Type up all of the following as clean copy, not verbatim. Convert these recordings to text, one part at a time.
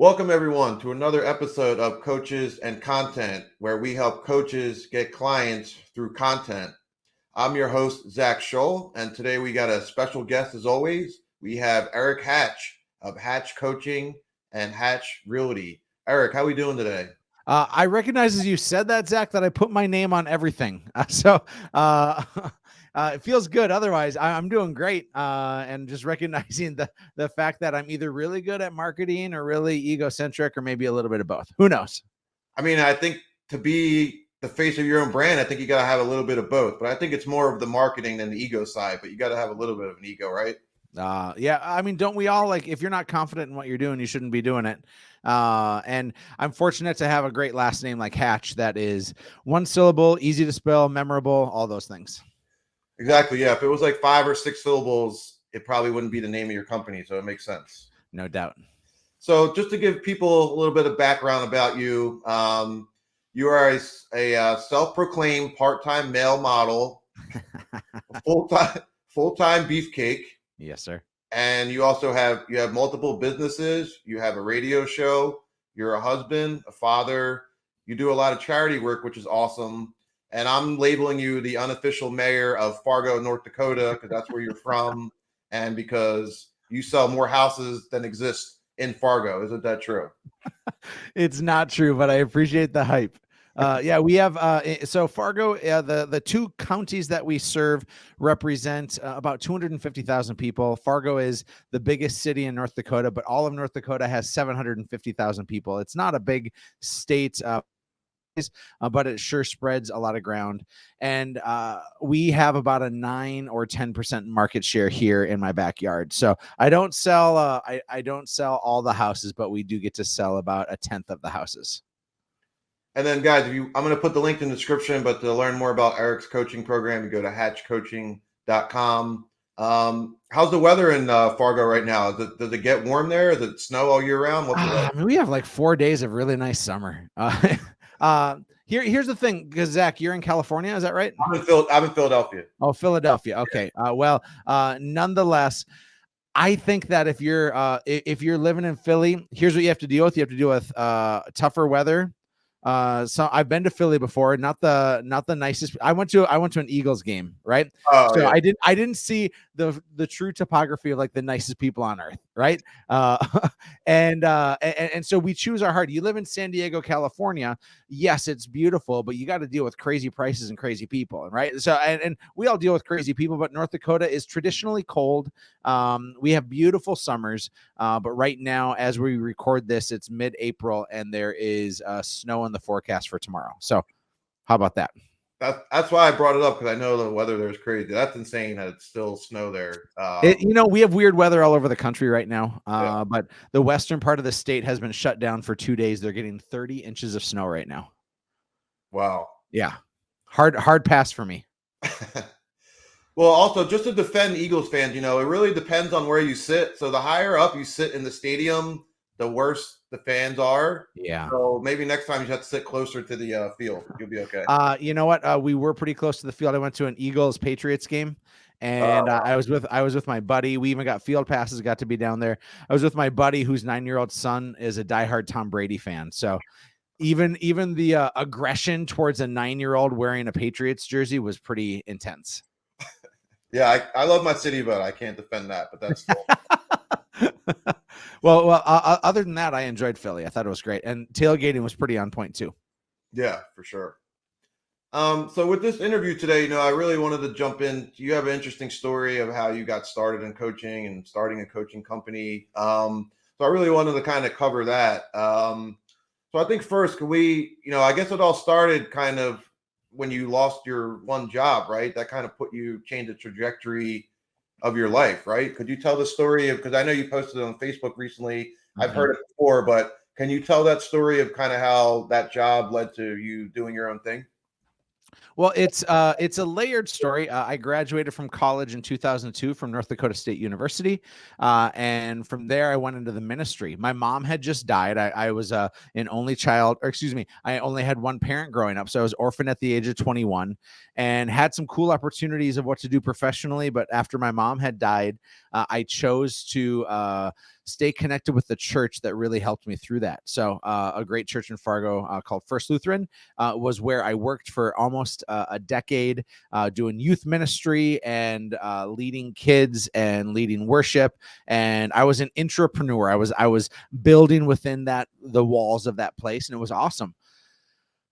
Welcome, everyone, to another episode of Coaches and Content, where we help coaches get clients through content. I'm your host, Zach Scholl, and today we got a special guest as always. We have Erik Hatch of Hatch Coaching and Hatch Realty. Erik, how are we doing today? I recognize as you said that, Zach, that I put my name on everything. It feels good. Otherwise, I'm doing great. And just recognizing the fact that I'm either really good at marketing or really egocentric or maybe a little bit of both. Who knows? I mean, I think to be the face of your own brand, I think you got to have a little bit of both. But I think it's more of the marketing than the ego side. But you got to have a little bit of an ego, right? Yeah. I mean, don't we all, like, if you're not confident in what you're doing, you shouldn't be doing it. And I'm fortunate to have a great last name like Hatch that is one syllable, easy to spell, memorable, all those things. Exactly. Yeah. If it was like 5 or 6 syllables, it probably wouldn't be the name of your company. So it makes sense. No doubt. So just to give people a little bit of background about you, you are a self-proclaimed part-time male model, full-time beefcake. Yes, sir. And you also have multiple businesses. You have a radio show. You're a husband, a father. You do a lot of charity work, which is awesome. And I'm labeling you the unofficial mayor of Fargo, North Dakota, because that's where you're from, and because you sell more houses than exist in Fargo. Isn't that true? It's not true, but I appreciate the hype. Yeah, we have so Fargo, the two counties that we serve represent about 250,000 people. Fargo is the biggest city in North Dakota, but all of North Dakota has 750,000 people. It's not a big state, but it sure spreads a lot of ground. And we have about a 9 or 10% market share here in my backyard. So I don't sell I don't sell all the houses, but we do get to sell about a tenth of the houses. And then, guys, I'm going to put the link in the description, but to learn more about Erik's coaching program, you go to hatchcoaching.com. How's the weather in Fargo right now? Does it get warm there? Does it snow all year round? I mean, we have like 4 days of really nice summer. Here's the thing, because Zach, you're in California, is that right? I'm in Philadelphia. Oh, Philadelphia. Okay. Nonetheless, I think that if you're living in Philly, here's what you have to deal with. You have to deal with tougher weather. So I've been to Philly before, not the nicest. I went to an Eagles game, right? Oh, so yeah. I didn't see the true topography of like the nicest people on earth, right? And so we choose our hard. You live in San Diego, California. Yes, it's beautiful, but you got to deal with crazy prices and crazy people, right? So and we all deal with crazy people, but North Dakota is traditionally cold. We have beautiful summers, but right now, as we record this, it's mid-April and there is snow in the forecast for tomorrow. So how about that? That's why I brought it up, because I know the weather there is crazy. That's insane that it's still snow there. We have weird weather all over the country right now, Yeah. but the western part of the state has been shut down for 2 days. They're getting 30 inches of snow right now. Wow. Yeah. Hard pass for me. Well, also, just to defend Eagles fans, it really depends on where you sit. So the higher up you sit in the stadium, the worse the fans are. Yeah. So maybe next time you have to sit closer to the field. You'll be okay. You know what? We were pretty close to the field. I went to an Eagles Patriots game, and I was with my buddy. We even got field passes, got to be down there. I was with my buddy whose 9-year-old son is a diehard Tom Brady fan. So even the aggression towards a 9-year-old wearing a Patriots jersey was pretty intense. Yeah, I love my city, but I can't defend that. But that's cool. Well, other than that, I enjoyed Philly. I thought it was great, and tailgating was pretty on point too. Yeah, for sure. So with this interview today, I really wanted to jump in. You have an interesting story of how you got started in coaching and starting a coaching company. So I really wanted to kind of cover that. So I think first, can we, I guess it all started kind of when you lost your one job, right? That kind of changed the trajectory of your life, right? Could you tell the story of, because I know you posted it on Facebook recently. Mm-hmm. I've heard it before, but can you tell that story of kind of how that job led to you doing your own thing? Well, it's a layered story. I graduated from college in 2002 from North Dakota State University. And from there, I went into the ministry. My mom had just died. I was an only child, or excuse me, I only had one parent growing up. So I was orphaned at the age of 21 and had some cool opportunities of what to do professionally. But after my mom had died, I chose to stay connected with the church that really helped me through that. So a great church in Fargo called First Lutheran was where I worked for almost a decade, doing youth ministry and leading kids and leading worship. And I was an entrepreneur. I was building within the walls of that place, and it was awesome.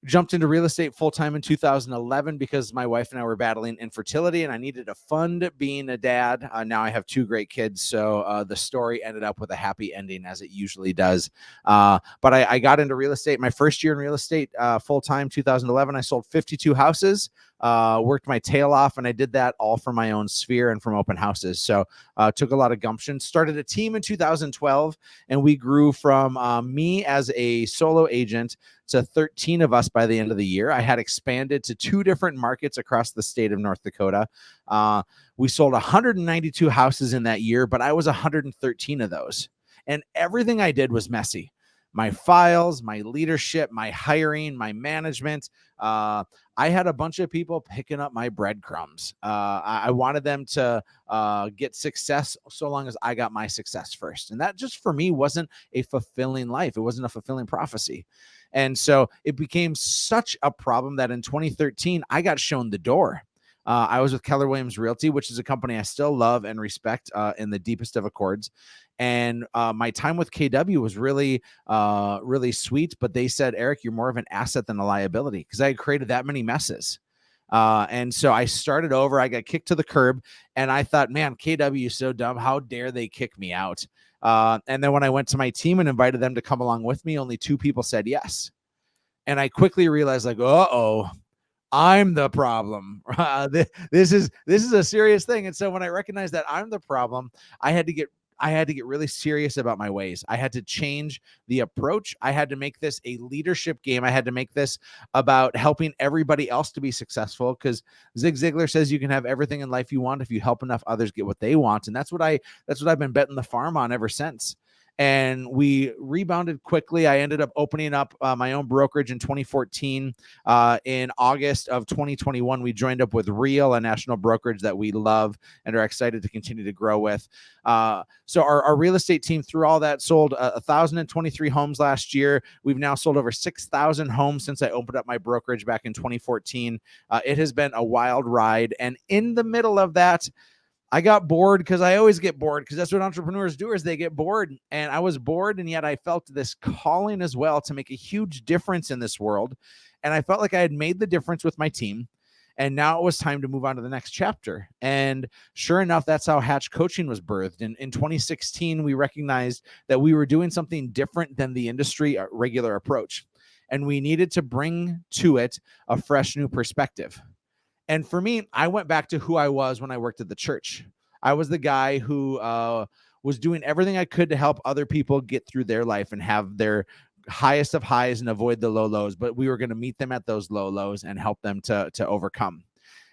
Jumped into real estate full-time in 2011 because my wife and I were battling infertility and I needed a fund being a dad. Now I have 2 great kids. So the story ended up with a happy ending, as it usually does. But I got into real estate. My first year in real estate full-time, 2011, I sold 52 houses. Worked my tail off, and I did that all from my own sphere and from open houses. So took a lot of gumption. Started a team in 2012, and we grew from me as a solo agent to 13 of us by the end of the year. I had expanded to 2 different markets across the state of North Dakota. We sold 192 houses in that year, but I was 113 of those. And everything I did was messy. My files, my leadership, my hiring, my management. I had a bunch of people picking up my breadcrumbs. I wanted them to get success so long as I got my success first. And that just for me wasn't a fulfilling life. It wasn't a fulfilling prophecy. And so it became such a problem that in 2013, I got shown the door. I was with Keller Williams Realty, which is a company I still love and respect in the deepest of accords. And my time with KW was really, really sweet. But they said, Erik, you're more of an asset than a liability, because I had created that many messes. And so I started over. I got kicked to the curb, and I thought, man, KW is so dumb. How dare they kick me out? And then when I went to my team and invited them to come along with me, only 2 people said yes. And I quickly realized, like, uh-oh, I'm the problem. This is a serious thing. And so when I recognized that I'm the problem, I had to get really serious about my ways. I had to change the approach. I had to make this a leadership game. I had to make this about helping everybody else to be successful, because Zig Ziglar says you can have everything in life you want if you help enough others get what they want. And that's what I've been betting the farm on ever since. And we rebounded quickly. I ended up opening up my own brokerage in 2014. In August of 2021, we joined up with Real, a national brokerage that we love and are excited to continue to grow with. So our real estate team, through all that, sold 1,023 homes last year. We've now sold over 6,000 homes since I opened up my brokerage back in 2014. It has been a wild ride. And in the middle of that, I got bored, because I always get bored, because that's what entrepreneurs do, is they get bored. And I was bored, and yet I felt this calling as well to make a huge difference in this world. And I felt like I had made the difference with my team. And now it was time to move on to the next chapter. And sure enough, that's how Hatch Coaching was birthed. And in 2016, we recognized that we were doing something different than the industry regular approach. And we needed to bring to it a fresh new perspective. And for me, I went back to who I was when I worked at the church. I was the guy who was doing everything I could to help other people get through their life and have their highest of highs and avoid the low lows. But we were going to meet them at those low lows and help them to overcome.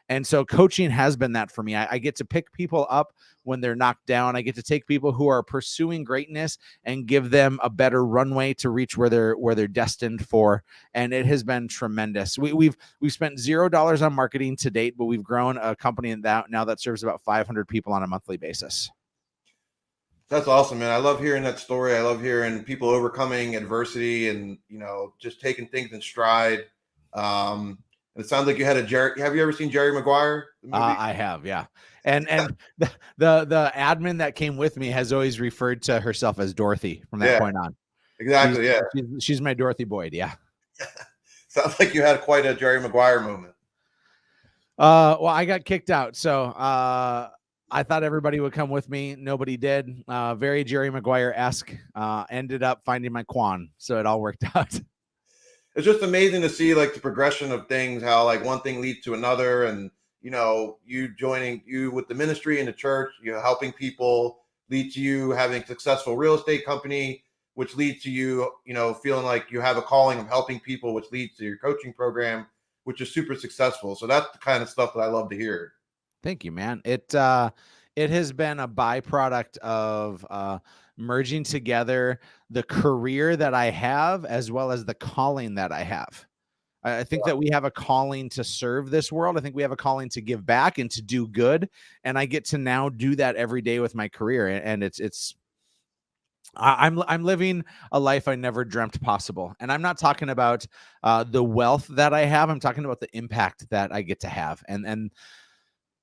And so coaching has been that for me. I get to pick people up when they're knocked down. I get to take people who are pursuing greatness and give them a better runway to reach where they're destined for. And it has been tremendous. We've spent $0 on marketing to date, but we've grown a company now that serves about 500 people on a monthly basis. That's awesome, man. I love hearing that story. I love hearing people overcoming adversity and, just taking things in stride. And it sounds like you had have you ever seen Jerry Maguire? I have, yeah. And the admin that came with me has always referred to herself as Dorothy from that point on. Exactly. She's my Dorothy Boyd. Yeah. Sounds like you had quite a Jerry Maguire moment. Well, I got kicked out. So I thought everybody would come with me. Nobody did. Very Jerry Maguire-esque. Ended up finding my Quan. So it all worked out. It's just amazing to see like the progression of things, how like one thing leads to another. And, you joining you with the ministry and the church, helping people, lead to you having a successful real estate company, which leads to you, feeling like you have a calling of helping people, which leads to your coaching program, which is super successful. So that's the kind of stuff that I love to hear. Thank you, man. It has been a byproduct of merging together the career that I have as well as the calling that I have. I think that we have a calling to serve this world. I think we have a calling to give back and to do good. And I get to now do that every day with my career. And it's I'm living a life I never dreamt possible, and I'm not talking about the wealth that I have. I'm talking about the impact that I get to have, and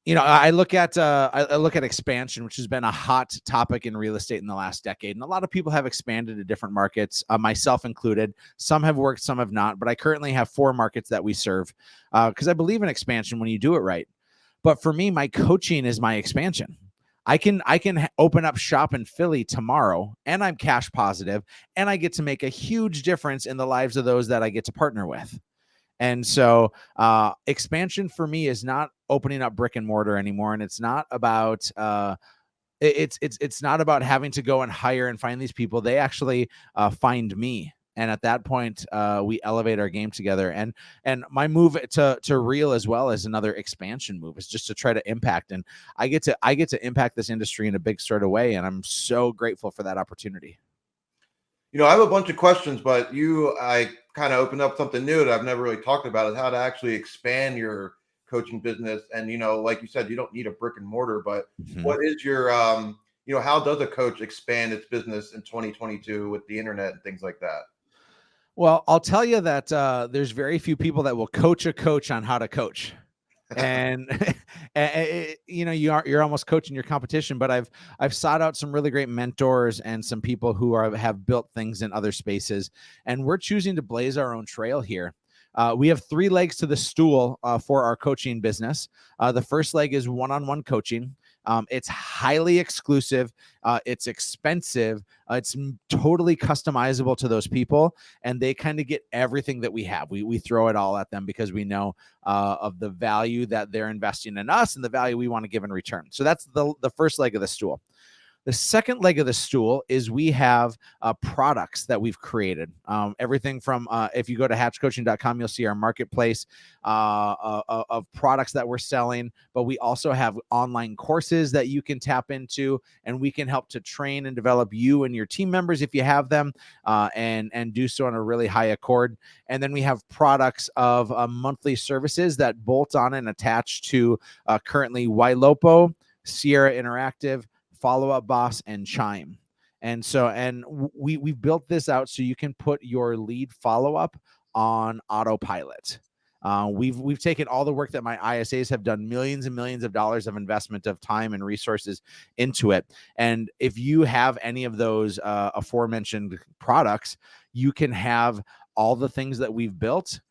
I look at I look at expansion, which has been a hot topic in real estate in the last decade, and a lot of people have expanded to different markets, myself included. Some have worked, some have not, but I currently have 4 markets that we serve because I believe in expansion when you do it right. But for me, my coaching is my expansion. I can open up shop in Philly tomorrow, and I'm cash positive, and I get to make a huge difference in the lives of those that I get to partner with. And so expansion for me is not opening up brick and mortar anymore. And it's not about it's not about having to go and hire and find these people. They actually find me. And at that point, we elevate our game together. And my move to real as well as another expansion move is just to try to impact. And I get to impact this industry in a big sort of way. And I'm so grateful for that opportunity. I have a bunch of questions, but I kind of opened up something new that I've never really talked about, is how to actually expand your coaching business. And, like you said, you don't need a brick and mortar, but what is your, how does a coach expand its business in 2022 with the internet and things like that? Well, I'll tell you that there's very few people that will coach a coach on how to coach. And you're almost coaching your competition, but I've sought out some really great mentors and some people who have built things in other spaces, and we're choosing to blaze our own trail here. We have 3 legs to the stool for our coaching business. The first leg is one-on-one coaching. It's highly exclusive. It's expensive. It's totally customizable to those people, and they kind of get everything that we have. We throw it all at them because we know of the value that they're investing in us and the value we want to give in return. So that's the first leg of the stool. The second leg of the stool is we have products that we've created. Everything from, if you go to hatchcoaching.com, you'll see our marketplace of products that we're selling. But we also have online courses that you can tap into, and we can help to train and develop you and your team members if you have them, and do so on a really high accord. And then we have products of monthly services that bolt on and attach to currently Ylopo, Sierra Interactive, Follow Up Boss, and Chime. And we've built this out so you can put your lead follow-up on autopilot. We've taken all the work that my ISAs have done, millions and millions of dollars of investment of time and resources into it. And if you have any of those aforementioned products, you can have all the things that we've built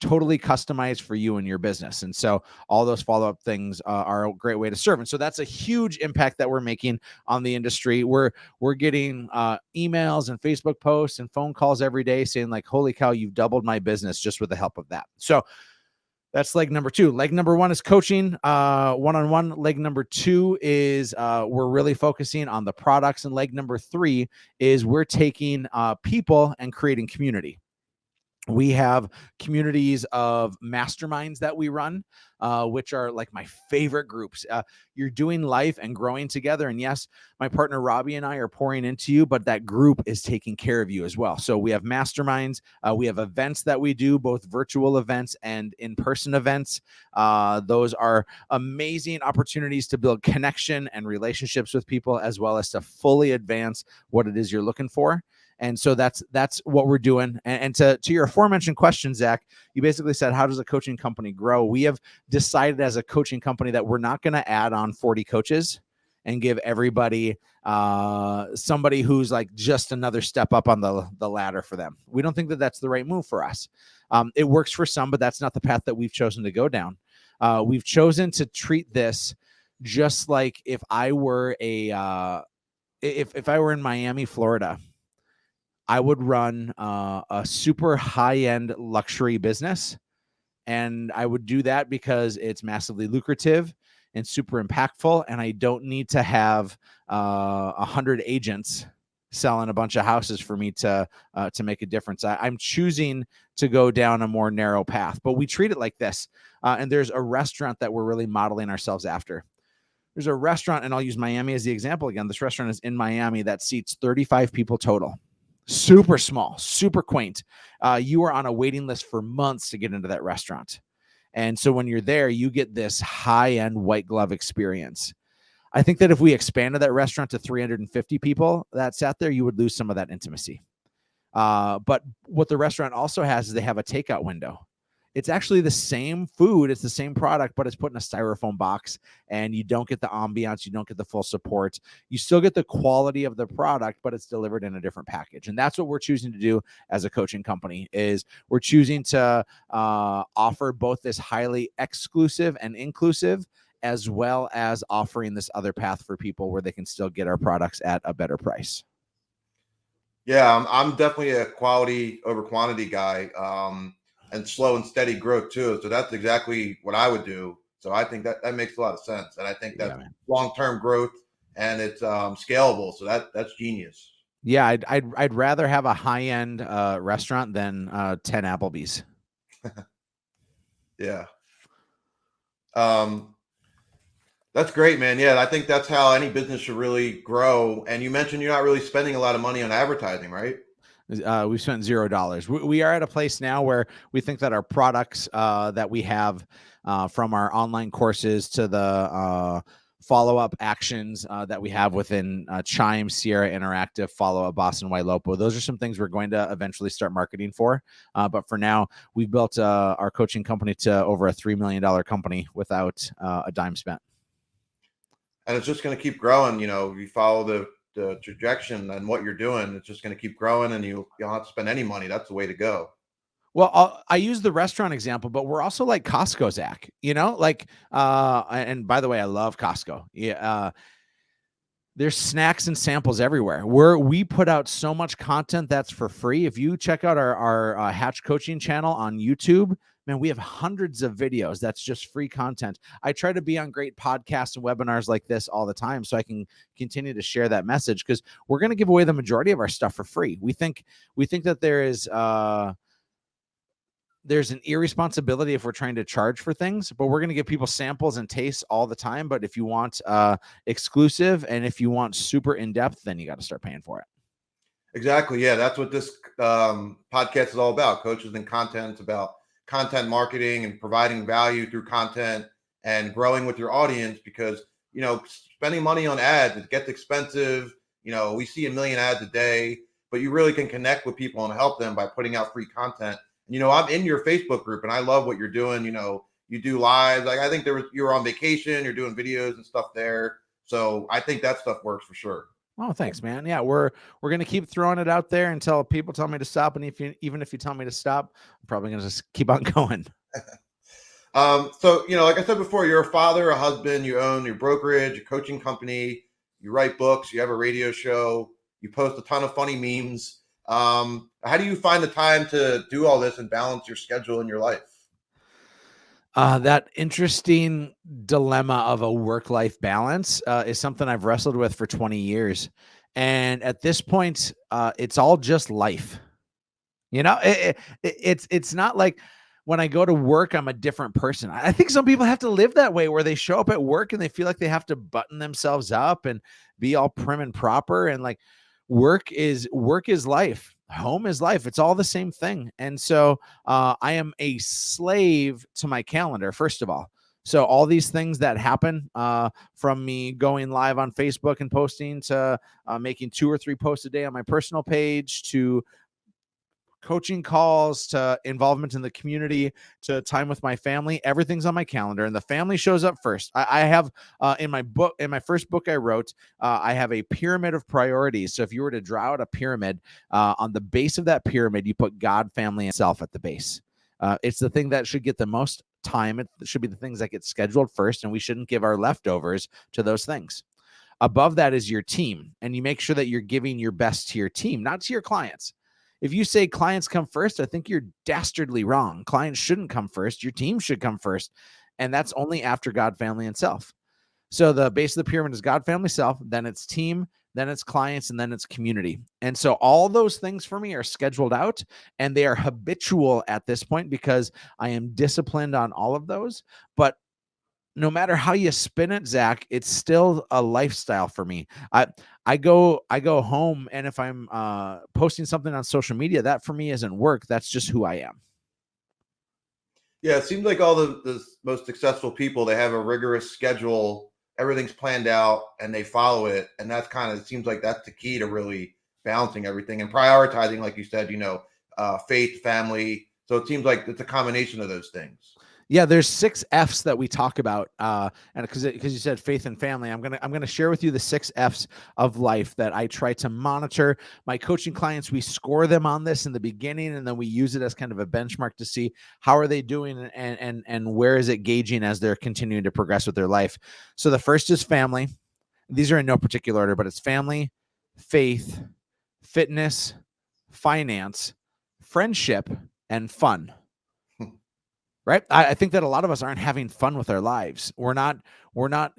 totally customized for you and your business. And so all those follow-up things are a great way to serve. And so that's a huge impact that we're making on the industry. We're getting emails and Facebook posts and phone calls every day saying like, holy cow, you've doubled my business just with the help of that. So that's leg number 2. Leg number 1 is coaching one-on-one. Leg number 2 is we're really focusing on the products. And leg number 3 is we're taking people and creating community. We have communities of masterminds that we run, which are like my favorite groups. You're doing life and growing together. And yes, my partner Robbie and I are pouring into you, but that group is taking care of you as well. So we have masterminds. We have events that we do, both virtual events and in-person events. Those are amazing opportunities to build connection and relationships with people, as well as to fully advance what it is you're looking for. And so that's what we're doing. And to your aforementioned question, Zach, you basically said, how does a coaching company grow? We have decided as a coaching company that we're not going to add on 40 coaches and give everybody somebody who's like just another step up on the ladder for them. We don't think that that's the right move for us. It works for some, but that's not the path that we've chosen to go down. We've chosen to treat this just like if I were if I were in Miami, Florida, I would run a super high-end luxury business, and I would do that because it's massively lucrative and super impactful, and I don't need to have 100 agents selling a bunch of houses for me to make a difference. I'm choosing to go down a more narrow path, but we treat it like this. And there's a restaurant that we're really modeling ourselves after. There's a restaurant, and I'll use Miami as the example again. This restaurant is in Miami that seats 35 people total. Super small, super quaint. You are on a waiting list for months to get into that restaurant. And so when you're there, you get this high-end white glove experience. I think that if we expanded that restaurant to 350 people that sat there, you would lose some of that intimacy. But what the restaurant also has is they have a takeout window. It's actually the same food, it's the same product, but it's put in a styrofoam box, and you don't get the ambiance, you don't get the full support. You still get the quality of the product, but it's delivered in a different package. And that's what we're choosing to do as a coaching company. Is we're choosing to offer both this highly exclusive and inclusive, as well as offering this other path for people where they can still get our products at a better price. Yeah, I'm definitely a quality over quantity guy, and slow and steady growth too. So that's exactly what I would do. So I think that makes a lot of sense, and I think that's long-term growth, and it's scalable. So that's genius. Yeah, I'd rather have a high-end restaurant than 10 Applebee's. Yeah. That's great, man. Yeah, I think that's how any business should really grow. And you mentioned you're not really spending a lot of money on advertising, right? We've spent $0. We are at a place now where we think that our products that we have, from our online courses to the follow-up actions that we have within Chime, Sierra Interactive, Follow-Up, Boston Wailopo, those are some things we're going to eventually start marketing for. But for now, we've built our coaching company to over a $3 million company without a dime spent. And it's just going to keep growing. You follow the trajectory and what you're doing, it's just going to keep growing, and you don't have to spend any money. That's the way to go. Well, I use the restaurant example, but we're also like Costco, Zach, and by the way, I love Costco. Yeah. There's snacks and samples everywhere. We put out so much content that's for free. If you check out our Hatch coaching channel on YouTube, man, we have hundreds of videos that's just free content. I try to be on great podcasts and webinars like this all the time so I can continue to share that message, because we're going to give away the majority of our stuff for free. We think that there's an irresponsibility if we're trying to charge for things, but we're going to give people samples and tastes all the time. But if you want exclusive, and if you want super in-depth, then you got to start paying for it. Exactly. Yeah. That's what this podcast is all about. Coaches and content. It's about content marketing and providing value through content and growing with your audience, because, spending money on ads, it gets expensive. We see 1 million ads a day, but you really can connect with people and help them by putting out free content. I'm in your Facebook group, and I love what you're doing. You do lives. Like, I think you're on vacation, you're doing videos and stuff there. So I think that stuff works for sure. Oh, thanks, man. Yeah, we're going to keep throwing it out there until people tell me to stop. And even if you tell me to stop, I'm probably going to just keep on going. So, like I said before, you're a father, a husband, you own your brokerage, a coaching company, you write books, you have a radio show, you post a ton of funny memes. How do you find the time to do all this and balance your schedule and your life? That interesting dilemma of a work-life balance is something I've wrestled with for 20 years. And at this point, it's all just life. It's not like when I go to work, I'm a different person. I think some people have to live that way, where they show up at work and they feel like they have to button themselves up and be all prim and proper. And like, work is life. Home is life. It's all the same thing. And so I am a slave to my calendar, first of all. So all these things that happen, from me going live on Facebook and posting, to making 2 or 3 posts a day on my personal page, to coaching calls, to involvement in the community, to time with my family, everything's on my calendar, and the family shows up first. I have in my first book I wrote, I have a pyramid of priorities. So if you were to draw out a pyramid, on the base of that pyramid, you put God, family, and self at the base. It's the thing that should get the most time. It should be the things that get scheduled first, and we shouldn't give our leftovers to those things. Above that is your team, and you make sure that you're giving your best to your team, not to your clients. If you say clients come first, I think you're dastardly wrong. Clients shouldn't come first. Your team should come first. And that's only after God, family, and self. So the base of the pyramid is God, family, self, then it's team, then it's clients, and then it's community. And so all those things for me are scheduled out, and they are habitual at this point because I am disciplined on all of those. But no matter how you spin it, Zach, it's still a lifestyle for me. I go home, and if I'm posting something on social media, that for me isn't work. That's just who I am. Yeah, it seems like all the most successful people, they have a rigorous schedule, everything's planned out and they follow it. And that's kind of, it seems like that's the key to really balancing everything and prioritizing, like you said, faith, family. So it seems like it's a combination of those things. Yeah, there's 6 F's that we talk about, and because you said faith and family, I'm gonna share with you the 6 F's of life that I try to monitor. My coaching clients, we score them on this in the beginning, and then we use it as kind of a benchmark to see how are they doing and where is it gauging as they're continuing to progress with their life. So the first is family. These are in no particular order, but it's family, faith, fitness, finance, friendship, and fun. Right. I think that a lot of us aren't having fun with our lives. We're not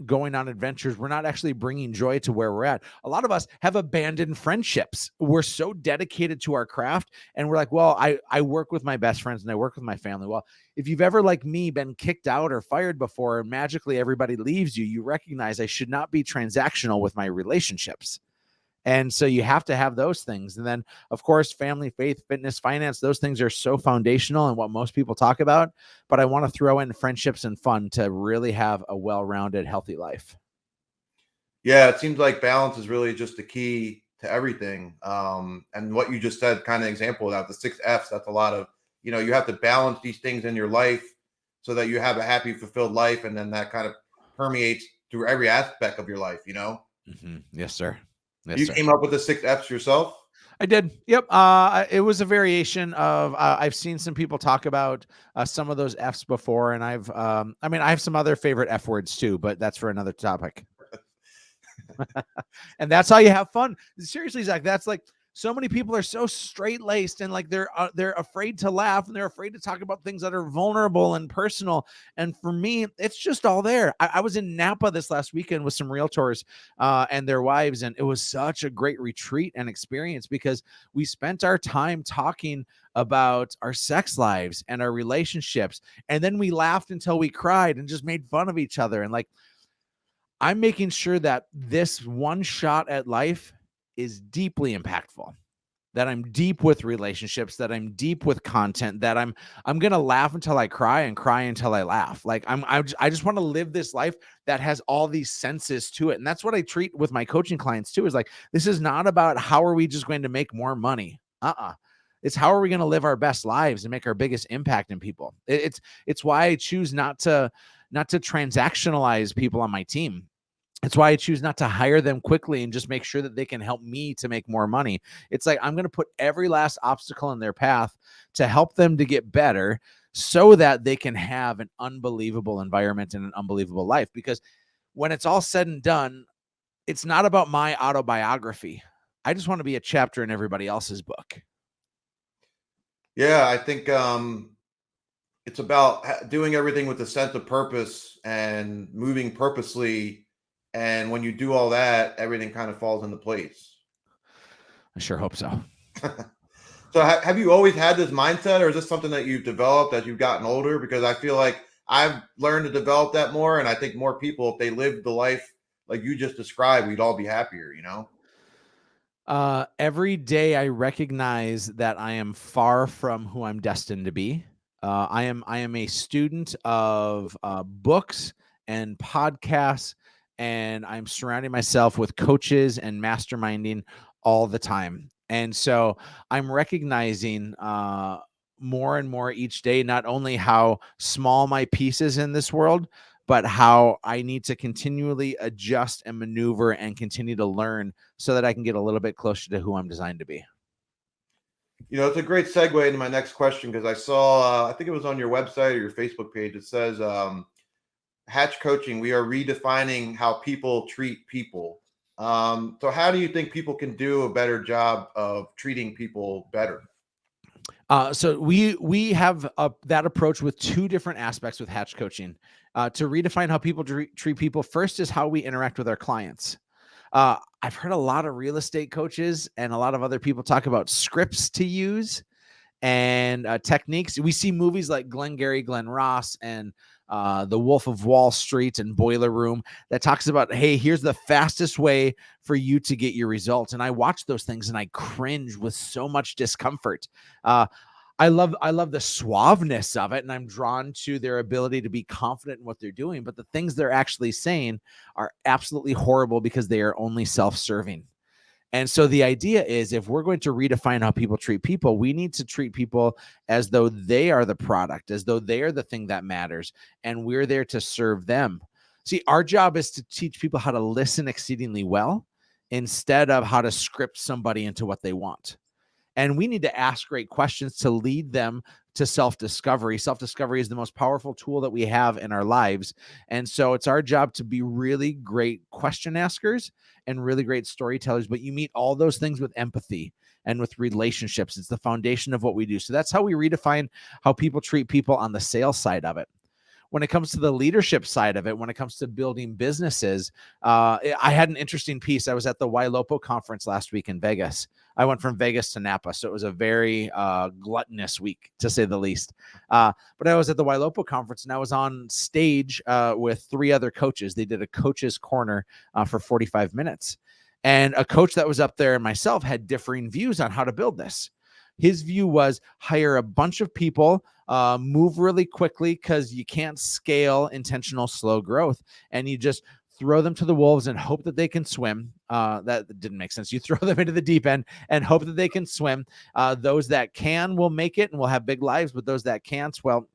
going on adventures. We're not actually bringing joy to where we're at. A lot of us have abandoned friendships. We're so dedicated to our craft and we're like, well, I work with my best friends and I work with my family. Well, if you've ever, like me, been kicked out or fired before and magically everybody leaves you, you recognize I should not be transactional with my relationships. And so you have to have those things. And then, of course, family, faith, fitness, finance, those things are so foundational and what most people talk about. But I want to throw in friendships and fun to really have a well-rounded, healthy life. Yeah, it seems like balance is really just the key to everything. And what you just said, kind of example of that, the 6 F's, that's a lot of, you have to balance these things in your life so that you have a happy, fulfilled life. And then that kind of permeates through every aspect of your life, Mm-hmm. Yes, sir. You came up with the 6 F's yourself? I did. Yep. It was a variation of, I've seen some people talk about some of those F's before, and I have some other favorite F words too, but that's for another topic. And that's how you have fun. Seriously, Zach, that's like, so many people are so straight-laced and like they're afraid to laugh and they're afraid to talk about things that are vulnerable and personal. And for me, it's just all there. I was in Napa this last weekend with some realtors and their wives, and it was such a great retreat and experience because we spent our time talking about our sex lives and our relationships, and then we laughed until we cried and just made fun of each other. And like, I'm making sure that this one shot at life is deeply impactful, that I'm deep with relationships, that I'm deep with content, that I'm going to laugh until I cry and cry until I laugh. Like I just want to live this life that has all these senses to it. And that's what I treat with my coaching clients too, is like, this is not about how are we just going to make more money. It's how are we going to live our best lives and make our biggest impact in people. It's why I choose not to transactionalize people on my team. It's why I choose not to hire them quickly and just make sure that they can help me to make more money. It's like, I'm going to put every last obstacle in their path to help them to get better so that they can have an unbelievable environment and an unbelievable life. Because when it's all said and done, it's not about my autobiography. I just want to be a chapter in everybody else's book. Yeah, I think it's about doing everything with a sense of purpose and moving purposely. And when you do all that, everything kind of falls into place. I sure hope so. So have you always had this mindset, or is this something that you've developed as you've gotten older? Because I feel like I've learned to develop that more. And I think more people, if they lived the life like you just described, we'd all be happier, Every day I recognize that I am far from who I'm destined to be. I am a student of books and podcasts, and I'm surrounding myself with coaches and masterminding all the time. And so I'm recognizing more and more each day, not only how small my piece is in this world, but how I need to continually adjust and maneuver and continue to learn so that I can get a little bit closer to who I'm designed to be. It's a great segue into my next question, because I saw, I think it was on your website or your Facebook page. It says, Hatch Coaching, we are redefining how people treat people. So how do you think people can do a better job of treating people better? So we have that approach with 2 different aspects with Hatch Coaching. To redefine how people treat people, first is how we interact with our clients. I've heard a lot of real estate coaches and a lot of other people talk about scripts to use and techniques. We see movies like Glengarry Glen Ross and The Wolf of Wall Street and Boiler Room that talks about, hey, here's the fastest way for you to get your results. And I watch those things and I cringe with so much discomfort. I love the suaveness of it, and I'm drawn to their ability to be confident in what they're doing. But the things they're actually saying are absolutely horrible because they are only self-serving. And so the idea is, if we're going to redefine how people treat people, we need to treat people as though they are the product, as though they are the thing that matters, and we're there to serve them. See, our job is to teach people how to listen exceedingly well instead of how to script somebody into what they want. And we need to ask great questions to lead them to self-discovery. Self-discovery is the most powerful tool that we have in our lives. And so it's our job to be really great question askers and really great storytellers. But you meet all those things with empathy and with relationships. It's the foundation of what we do. So that's how we redefine how people treat people on the sales side of it. When it comes to the leadership side of it, when it comes to building businesses, I had an interesting piece. I was at the YLOPO conference last week in Vegas. I went from Vegas to Napa, so it was a very gluttonous week, to say the least. But I was at the YLOPO conference, and I was on stage with 3 other coaches. They did a coach's corner for 45 minutes. And a coach that was up there and myself had differing views on how to build this. His view was hire a bunch of people, move really quickly, because you can't scale intentional slow growth, and you just throw them to the wolves and hope that they can swim. That didn't make sense. You throw them into the deep end and hope that they can swim. Those that can will make it and will have big lives, but those that can't, well,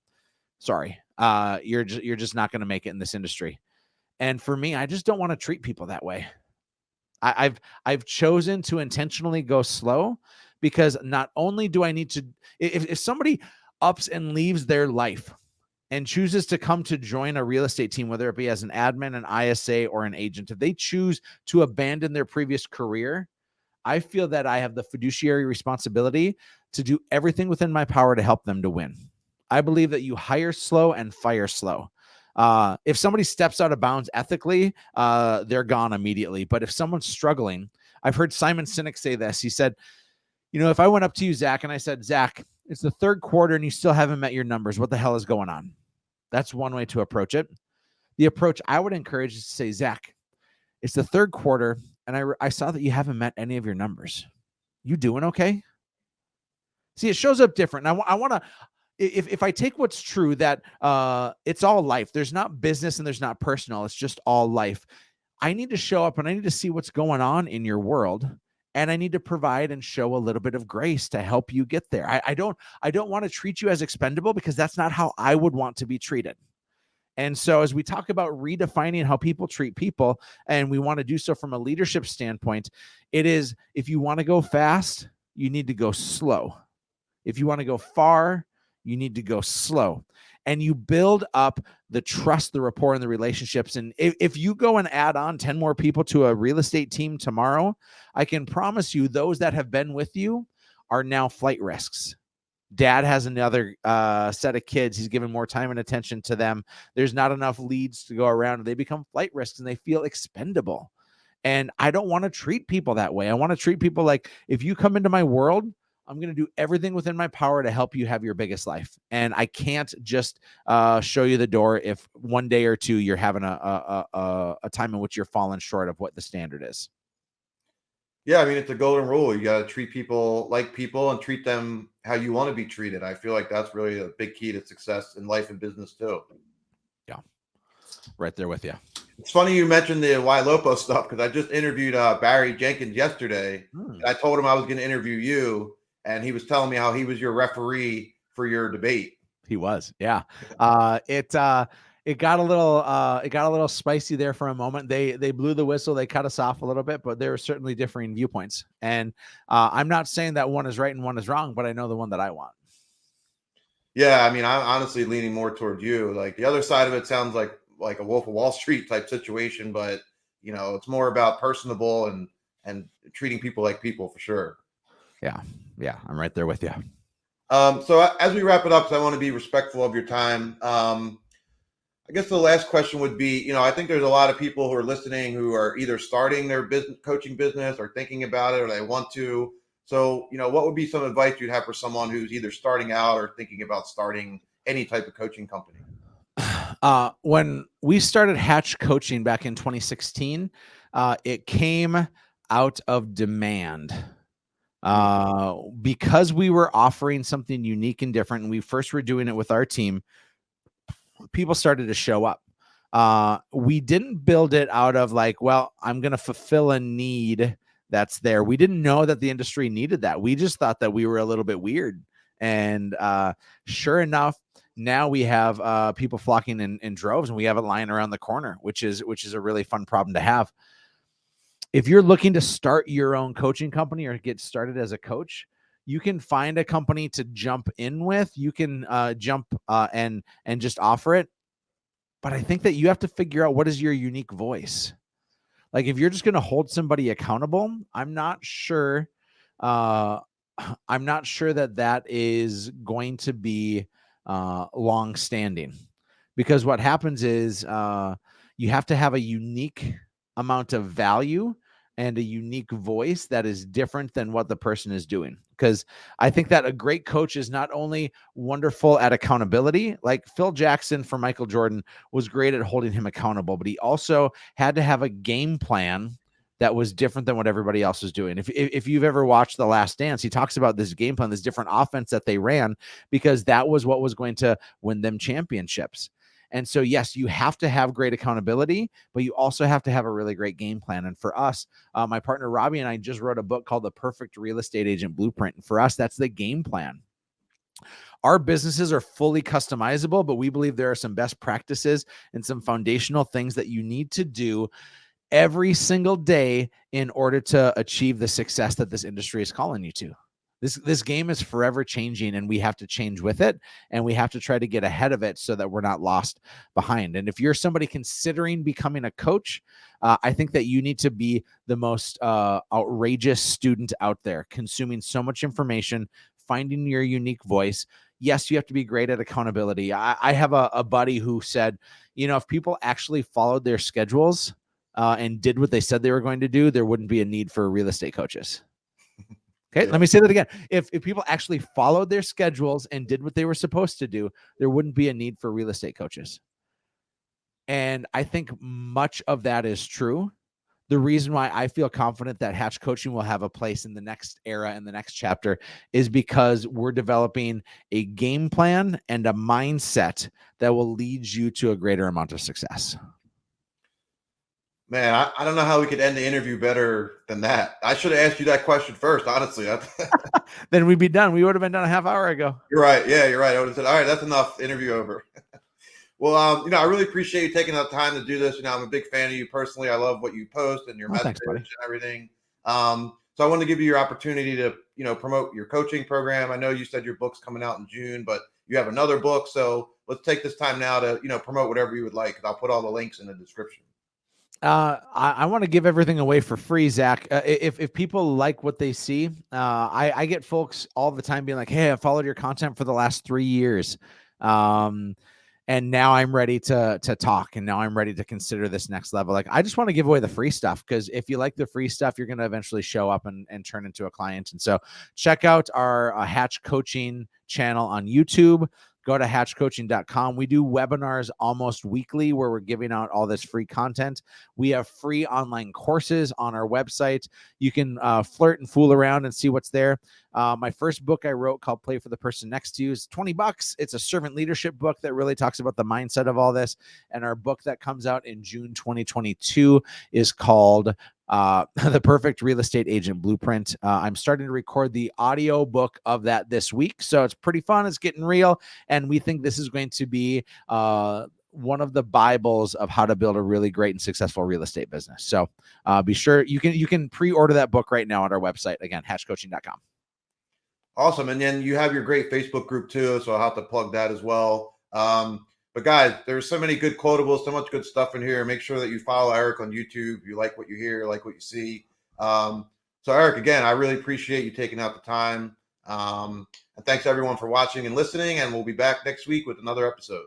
sorry, you're just not going to make it in this industry. And for me, I just don't want to treat people that way. I've chosen to intentionally go slow, because not only do I need to, if somebody ups and leaves their life and chooses to come to join a real estate team, whether it be as an admin, an ISA, or an agent, if they choose to abandon their previous career, I feel that I have the fiduciary responsibility to do everything within my power to help them to win. I believe that you hire slow and fire slow. If somebody steps out of bounds ethically, they're gone immediately. But if someone's struggling, I've heard Simon Sinek say this. He said, if I went up to you, Zach, and I said, Zach, it's the 3rd quarter and you still haven't met your numbers, what the hell is going on? That's one way to approach it. The approach I would encourage is to say, Zach, it's the 3rd quarter and I saw that you haven't met any of your numbers. You doing okay? See, it shows up different. And I want to, if I take what's true, that it's all life. There's not business and there's not personal. It's just all life. I need to show up and I need to see what's going on in your world. And I need to provide and show a little bit of grace to help you get there. I don't want to treat you as expendable, because that's not how I would want to be treated. And so as we talk about redefining how people treat people, and we want to do so from a leadership standpoint, it is, if you want to go fast, you need to go slow. If you want to go far, you need to go slow. And you build up the trust, the rapport, and the relationships. And if you go and add on 10 more people to a real estate team tomorrow, I can promise you those that have been with you are now flight risks. Dad has another set of kids. He's given more time and attention to them. There's not enough leads to go around, and they become flight risks and they feel expendable. And I don't want to treat people that way. I want to treat people like, if you come into my world, I'm going to do everything within my power to help you have your biggest life. And I can't just show you the door if one day or two you're having a time in which you're falling short of what the standard is. Yeah, I mean, it's a golden rule. You got to treat people like people and treat them how you want to be treated. I feel like that's really a big key to success in life and business too. Yeah, right there with you. It's funny you mentioned the YLOPO stuff, because I just interviewed Barry Jenkins yesterday. I told him I was going to interview you, and he was telling me how he was your referee for your debate. He was, yeah. It got a little spicy there for a moment. They blew the whistle. They cut us off a little bit, but there were certainly differing viewpoints. And I'm not saying that one is right and one is wrong, but I know the one that I want. Yeah, I mean, I'm honestly leaning more toward you. Like, the other side of it sounds like a Wolf of Wall Street type situation, but it's more about personable and treating people like people, for sure. Yeah, I'm right there with you. So as we wrap it up, because I want to be respectful of your time, I guess the last question would be, I think there's a lot of people who are listening who are either starting their coaching business or thinking about it, or they want to. So, what would be some advice you'd have for someone who's either starting out or thinking about starting any type of coaching company? When we started Hatch Coaching back in 2016, it came out of demand. Because we were offering something unique and different, and we first were doing it with our team, people started to show up. We didn't build it out of like, well, I'm going to fulfill a need that's there. We didn't know that the industry needed that. We just thought that we were a little bit weird. And sure enough, now we have people flocking in droves, and we have it lying around the corner, which is a really fun problem to have. If you're looking to start your own coaching company or get started as a coach, you can find a company to jump in with. You can jump and just offer it. But I think that you have to figure out what is your unique voice. Like if you're just going to hold somebody accountable, I'm not sure that is going to be long standing, because what happens is you have to have a unique amount of value and a unique voice that is different than what the person is doing. Because I think that a great coach is not only wonderful at accountability, like Phil Jackson for Michael Jordan was great at holding him accountable, but he also had to have a game plan that was different than what everybody else was doing. If you've ever watched The Last Dance, he talks about this game plan, this different offense that they ran, because that was what was going to win them championships. And so, yes, you have to have great accountability, but you also have to have a really great game plan. And for us, my partner Robbie and I just wrote a book called The Perfect Real Estate Agent Blueprint. And for us, that's the game plan. Our businesses are fully customizable, but we believe there are some best practices and some foundational things that you need to do every single day in order to achieve the success that this industry is calling you to. This game is forever changing, and we have to change with it, and we have to try to get ahead of it so that we're not lost behind. And if you're somebody considering becoming a coach, I think that you need to be the most outrageous student out there, consuming so much information, finding your unique voice. Yes, you have to be great at accountability. I have a buddy who said, if people actually followed their schedules and did what they said they were going to do, there wouldn't be a need for real estate coaches. Okay, Let me say that again. If people actually followed their schedules and did what they were supposed to do, there wouldn't be a need for real estate coaches. And I think much of that is true. The reason why I feel confident that Hatch Coaching will have a place in the next era and the next chapter is because we're developing a game plan and a mindset that will lead you to a greater amount of success. Man, I don't know how we could end the interview better than that. I should have asked you that question first, honestly. Then we'd be done. We would have been done a half hour ago. You're right. Yeah, you're right. I would have said, all right, that's enough. Interview over. Well, I really appreciate you taking the time to do this. I'm a big fan of you personally. I love what you post and your message and everything. So I wanted to give you your opportunity to, promote your coaching program. I know you said your book's coming out in June, but you have another book. So let's take this time now to, promote whatever you would like. I'll put all the links in the description. I want to give everything away for free, Zach. If people like what they see, I get folks all the time being like, hey, I followed your content for the last 3 years. And now I'm ready to talk, and now I'm ready to consider this next level. Like, I just want to give away the free stuff, because if you like the free stuff, you're going to eventually show up and turn into a client. And so check out our Hatch Coaching channel on YouTube. Go to hatchcoaching.com. We do webinars almost weekly where we're giving out all this free content. We have free online courses on our website. You can flirt and fool around and see what's there. My first book I wrote, called Play for the Person Next to You, is $20. It's a servant leadership book that really talks about the mindset of all this. And our book that comes out in June 2022 is called The Perfect Real Estate Agent Blueprint. I'm starting to record the audio book of that this week, so it's pretty fun. It's getting real, and we think this is going to be one of the Bibles of how to build a really great and successful real estate business. So be sure you can pre-order that book right now on our website, again, hatchcoaching.com. Awesome. And then you have your great Facebook group too, so I'll have to plug that as well. But guys, there's so many good quotables, so much good stuff in here. Make sure that you follow Erik on YouTube. You like what you hear, like what you see. So Erik, again, I really appreciate you taking out the time. And thanks everyone for watching and listening, and we'll be back next week with another episode.